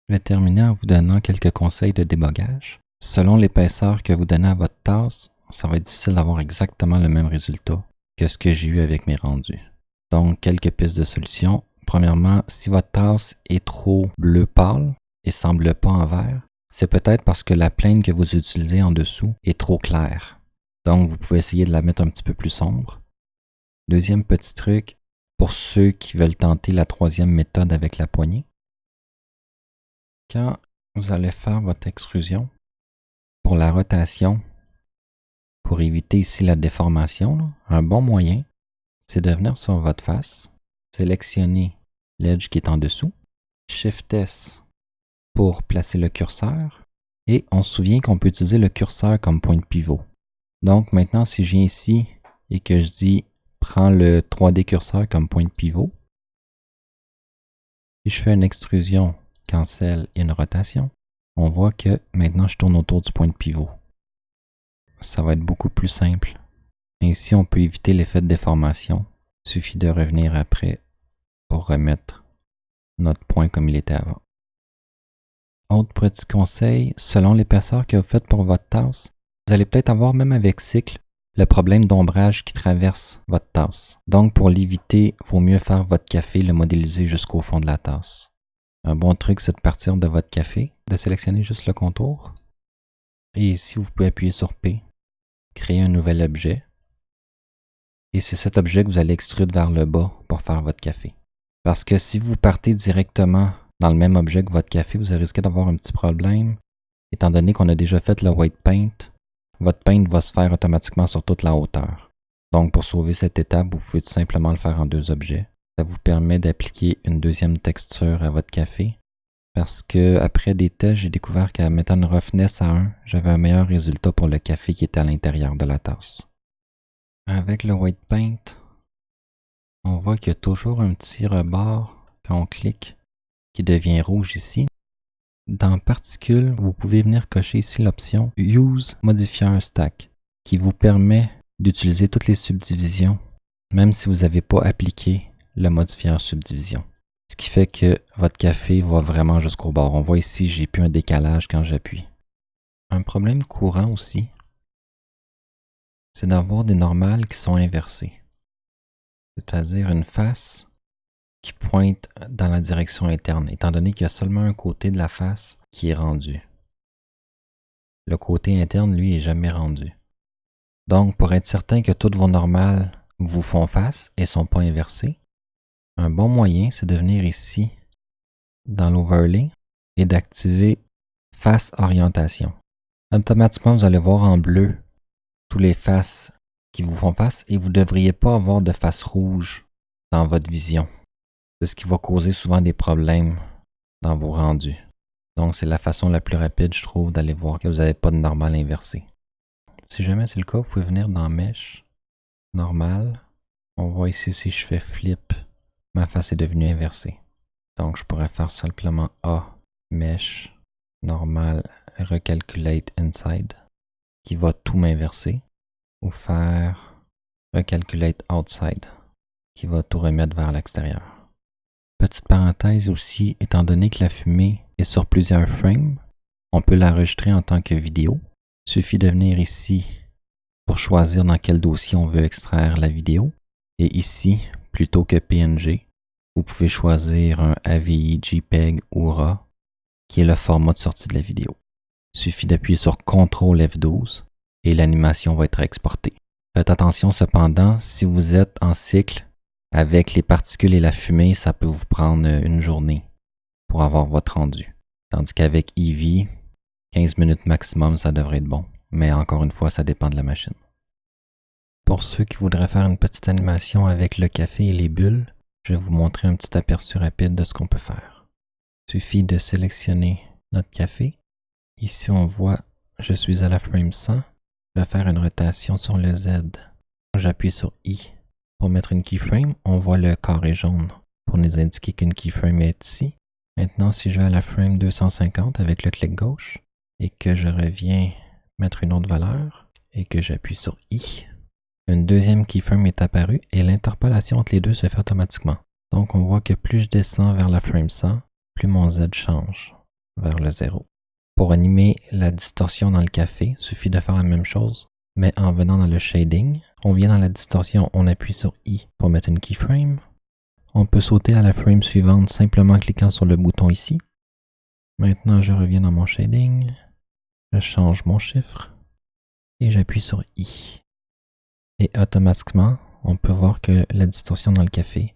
Je vais terminer en vous donnant quelques conseils de débogage. Selon l'épaisseur que vous donnez à votre tasse, ça va être difficile d'avoir exactement le même résultat que ce que j'ai eu avec mes rendus. Donc, quelques pistes de solutions. Premièrement, si votre tasse est trop bleu pâle et semble pas en vert, c'est peut-être parce que la plaine que vous utilisez en dessous est trop claire. Donc, vous pouvez essayer de la mettre un petit peu plus sombre. Deuxième petit truc, pour ceux qui veulent tenter la troisième méthode avec la poignée, quand vous allez faire votre extrusion, pour la rotation, pour éviter ici la déformation, un bon moyen, c'est de venir sur votre face, sélectionner l'edge qui est en dessous, Shift S pour placer le curseur, et on se souvient qu'on peut utiliser le curseur comme point de pivot. Donc maintenant, si je viens ici et que je dis « Prends le 3D curseur comme point de pivot », si je fais une extrusion, cancel et une rotation, on voit que maintenant je tourne autour du point de pivot. Ça va être beaucoup plus simple. Ainsi, on peut éviter l'effet de déformation. Il suffit de revenir après pour remettre notre point comme il était avant. Autre petit conseil, selon l'épaisseur que vous faites pour votre tasse, vous allez peut-être avoir, même avec cycle, le problème d'ombrage qui traverse votre tasse. Donc, pour l'éviter, il vaut mieux faire votre café, le modéliser jusqu'au fond de la tasse. Un bon truc, c'est de partir de votre café, de sélectionner juste le contour. Et ici, vous pouvez appuyer sur P, créer un nouvel objet. Et c'est cet objet que vous allez extruder vers le bas pour faire votre café. Parce que si vous partez directement dans le même objet que votre café, vous risquez d'avoir un petit problème. Étant donné qu'on a déjà fait le white paint, votre paint va se faire automatiquement sur toute la hauteur. Donc pour sauver cette étape, vous pouvez tout simplement le faire en deux objets. Ça vous permet d'appliquer une deuxième texture à votre café. Parce que après des tests, j'ai découvert qu'à mettre une roughness à 1, j'avais un meilleur résultat pour le café qui était à l'intérieur de la tasse. Avec le white paint, on voit qu'il y a toujours un petit rebord quand on clique qui devient rouge ici. Dans Particules, vous pouvez venir cocher ici l'option Use Modifier Stack qui vous permet d'utiliser toutes les subdivisions même si vous n'avez pas appliqué le modifier subdivision. Ce qui fait que votre café va vraiment jusqu'au bord. On voit ici, j'ai plus un décalage quand j'appuie. Un problème courant aussi, c'est d'avoir des normales qui sont inversées. C'est-à-dire une face qui pointe dans la direction interne, étant donné qu'il y a seulement un côté de la face qui est rendu. Le côté interne, lui, est jamais rendu. Donc, pour être certain que toutes vos normales vous font face et ne sont pas inversées, un bon moyen, c'est de venir ici, dans l'overlay, et d'activer face orientation. Automatiquement, vous allez voir en bleu tous les faces qui vous font face et vous ne devriez pas avoir de face rouge dans votre vision. C'est ce qui va causer souvent des problèmes dans vos rendus. Donc, c'est la façon la plus rapide, je trouve, d'aller voir que vous n'avez pas de normale inversée. Si jamais c'est le cas, vous pouvez venir dans Mesh, Normal. On voit ici, si je fais Flip, ma face est devenue inversée. Donc, je pourrais faire simplement A, Mesh, Normal, Recalculate Inside, qui va tout m'inverser, ou faire Recalculate Outside, qui va tout remettre vers l'extérieur. Petite parenthèse aussi, étant donné que la fumée est sur plusieurs frames, on peut l'enregistrer en tant que vidéo. Il suffit de venir ici pour choisir dans quel dossier on veut extraire la vidéo. Et ici, plutôt que PNG, vous pouvez choisir un AVI, JPEG ou RAW, qui est le format de sortie de la vidéo. Il suffit d'appuyer sur CTRL F12 et l'animation va être exportée. Faites attention cependant, si vous êtes en cycle, avec les particules et la fumée, ça peut vous prendre une journée pour avoir votre rendu. Tandis qu'avec Eevee, 15 minutes maximum, ça devrait être bon. Mais encore une fois, ça dépend de la machine. Pour ceux qui voudraient faire une petite animation avec le café et les bulles, je vais vous montrer un petit aperçu rapide de ce qu'on peut faire. Il suffit de sélectionner notre café. Ici, on voit, je suis à la frame 100. Je vais faire une rotation sur le Z. J'appuie sur I. Pour mettre une keyframe, on voit le carré jaune pour nous indiquer qu'une keyframe est ici. Maintenant, si je vais à la frame 250 avec le clic gauche et que je reviens mettre une autre valeur et que j'appuie sur I, une deuxième keyframe est apparue et l'interpolation entre les deux se fait automatiquement. Donc, on voit que plus je descends vers la frame 100, plus mon Z change. vers le 0. Pour animer la distorsion dans le café, il suffit de faire la même chose, mais en venant dans le shading, on vient dans la distorsion, on appuie sur I pour mettre une keyframe. On peut sauter à la frame suivante simplement en cliquant sur le bouton ici. Maintenant, je reviens dans mon shading, je change mon chiffre et j'appuie sur I. Et automatiquement, on peut voir que la distorsion dans le café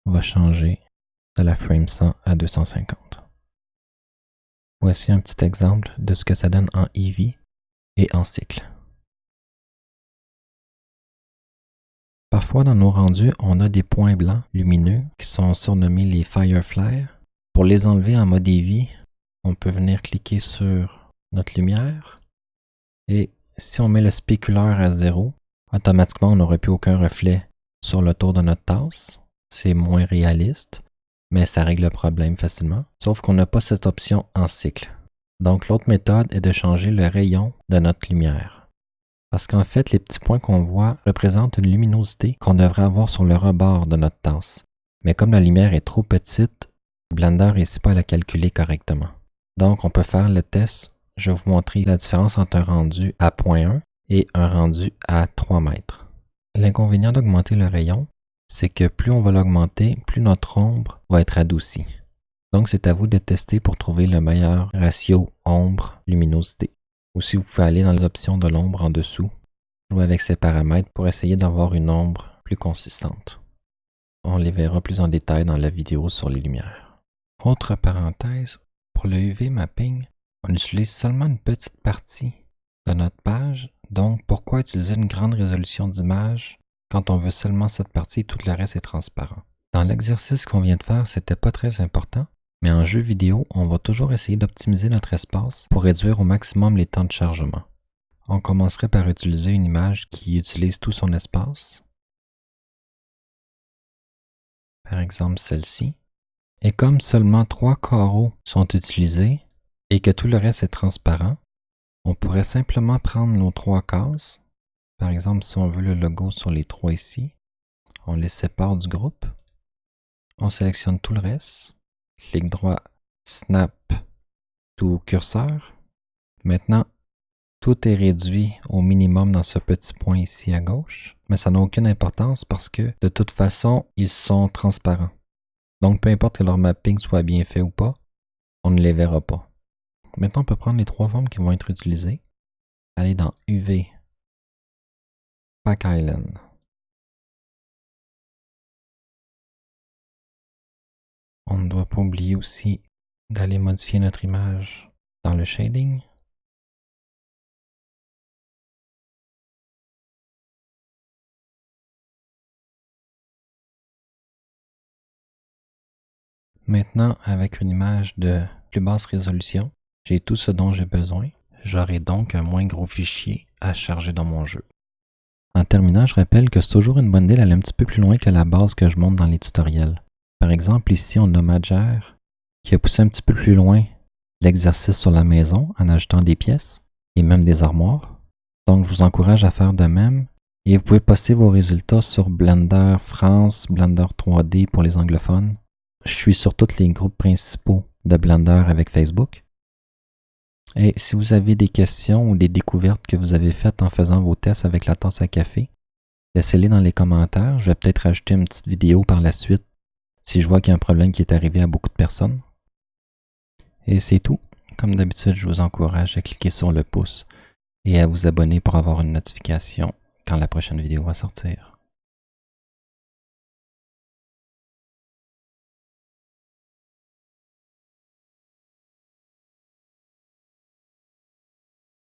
va changer de la frame 100 à 250. Voici un petit exemple de ce que ça donne en Eevee et en cycle. Parfois dans nos rendus, on a des points blancs lumineux qui sont surnommés les Fireflies. Pour les enlever en mode Eevee, on peut venir cliquer sur notre lumière et si on met le spéculaire à 0, automatiquement on n'aurait plus aucun reflet sur le tour de notre tasse. C'est moins réaliste, mais ça règle le problème facilement. Sauf qu'on n'a pas cette option en cycle. Donc l'autre méthode est de changer le rayon de notre lumière. Parce qu'en fait, les petits points qu'on voit représentent une luminosité qu'on devrait avoir sur le rebord de notre tasse. Mais comme la lumière est trop petite, Blender ne réussit pas à la calculer correctement. Donc on peut faire le test. Je vais vous montrer la différence entre un rendu à 0.1 et un rendu à 3 mètres. L'inconvénient d'augmenter le rayon, c'est que plus on va l'augmenter, plus notre ombre va être adoucie. Donc c'est à vous de tester pour trouver le meilleur ratio ombre-luminosité. Aussi, vous pouvez aller dans les options de l'ombre en dessous, jouer avec ces paramètres pour essayer d'avoir une ombre plus consistante. On les verra plus en détail dans la vidéo sur les lumières. Autre parenthèse, pour le UV mapping, on utilise seulement une petite partie de notre page, donc pourquoi utiliser une grande résolution d'image quand on veut seulement cette partie et tout le reste est transparent? Dans l'exercice qu'on vient de faire, c'était pas très important, mais en jeu vidéo, on va toujours essayer d'optimiser notre espace pour réduire au maximum les temps de chargement. On commencerait par utiliser une image qui utilise tout son espace. Par exemple celle-ci. Et comme seulement 3 carreaux sont utilisés et que tout le reste est transparent, on pourrait simplement prendre nos 3 cases. Par exemple, si on veut le logo sur les 3 ici, on les sépare du groupe. On sélectionne tout le reste. Clic droit, Snap to curseur. Maintenant, tout est réduit au minimum dans ce petit point ici à gauche, mais ça n'a aucune importance parce que de toute façon, ils sont transparents. Donc, peu importe que leur mapping soit bien fait ou pas, on ne les verra pas. Maintenant, on peut prendre les 3 formes qui vont être utilisées, aller dans UV, Pack Island. On ne doit pas oublier aussi d'aller modifier notre image dans le shading. Maintenant, avec une image de plus basse résolution, j'ai tout ce dont j'ai besoin. J'aurai donc un moins gros fichier à charger dans mon jeu. En terminant, je rappelle que c'est toujours une bonne idée d'aller un petit peu plus loin que la base que je montre dans les tutoriels. Par exemple, ici, on a Madger qui a poussé un petit peu plus loin l'exercice sur la maison en ajoutant des pièces et même des armoires. Donc, je vous encourage à faire de même. Et vous pouvez poster vos résultats sur Blender France, Blender 3D pour les anglophones. Je suis sur tous les groupes principaux de Blender avec Facebook. Et si vous avez des questions ou des découvertes que vous avez faites en faisant vos tests avec la tasse à café, laissez-les dans les commentaires. Je vais peut-être rajouter une petite vidéo par la suite si je vois qu'il y a un problème qui est arrivé à beaucoup de personnes. Et c'est tout. Comme d'habitude, je vous encourage à cliquer sur le pouce et à vous abonner pour avoir une notification quand la prochaine vidéo va sortir.